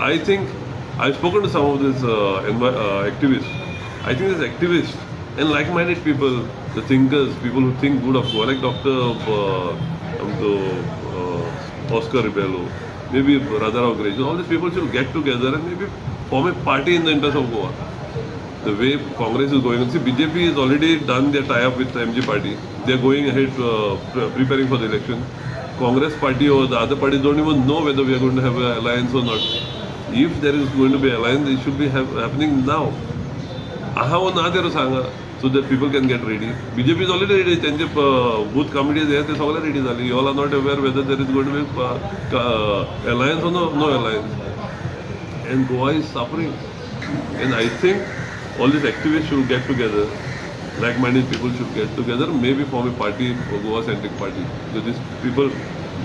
I think I've spoken to some of these activists. I think these activists and like-minded people, the thinkers, people who think good of Goa, like Dr. Oscar Ribello, maybe Radharao Grace, all these people should get together and maybe form a party in the interest of Goa. The way Congress is going on, see, BJP has already done their tie-up with the MG party. They are going ahead preparing for the election. Congress party or the other parties don't even know whether we are going to have an alliance or not. If there is going to be an alliance, it should be happening now. So that people can get ready. BJP is already ready. Change booth committees there, they all are ready. You all are not aware whether there is going to be alliance or no alliance. And Goa is suffering. And I think all these activists should get together. Like-minded people should get together, maybe form a party, a Goa-centric party. So these people,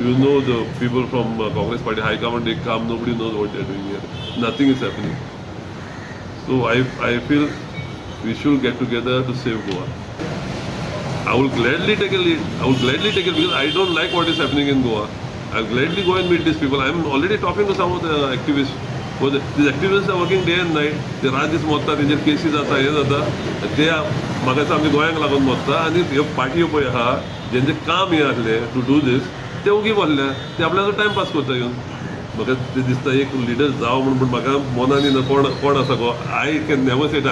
you know, the people from Congress party, High Command, they come, nobody knows what they're doing here. Nothing is happening. So I feel we should get together to save Goa. I will gladly take a lead. I will gladly take it because I don't like what is happening in Goa. I'll gladly go and meet these people. I'm already talking to some of the activists. These activists are working day and night. They रात मोत्ता तेंचेर cases जाता हे जाता ते म्हाका दिसता आमच्या गोंयांक लागून मोत्ता आनी ह्यो पार्टी पळय आहा जेंचें काम हें आसलें टू डू दीस ते ओगी बोल्ल्या ते आपल्याक टायम पास करता येवन म्हाका ते दिसता एक लिडर जावं म्हणून म्हाका मनान येना कोण आसा गो आय कॅन नेवर सेट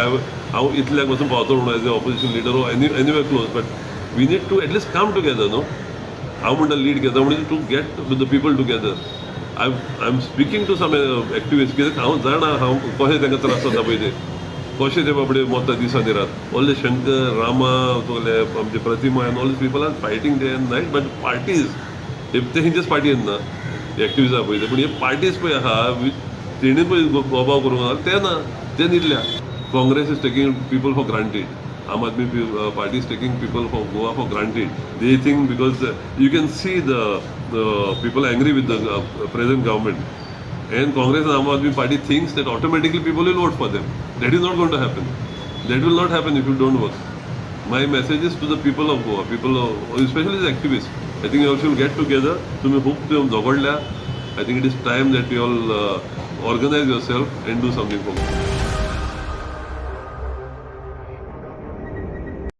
हांव इतल्याक वचून पावतो म्हणून एज ए ऑपोजिशन लिडर ओ anyway close but we need to at least come together न्हू हांव म्हणटा लीड घेता म्हणजे to get with the people together I'm speaking to some activists कित्याक हांव जाणा हांव कशें तांकां त्रास जाता पळय ते कशें ते बाबडे मोत्ता दिसा रात ऑल द शंकर रामा सगळे आमचे Pratima and all these people are fighting day and night but parties ते हेंचेच पार्टी ना एक्टिविस्ट आहा पळय ते पूण हे पार्टीज पळय आहा तेणी पळय गोबाव करूंक ना ते ना ते न्हिदल्या Congress is taking people for granted Aam Aadmi party is taking people from Goa for granted. They think because you can see the people angry with the present government. And Congress and Aam Aadmi party thinks that automatically people will vote for them. That is not going to happen. That will not happen if you don't work. My message is to the people of Goa, especially the activists. I think you all should get together. Tumhi hook jogodल्या. I think it is time that you all organize yourself and do something for Goa.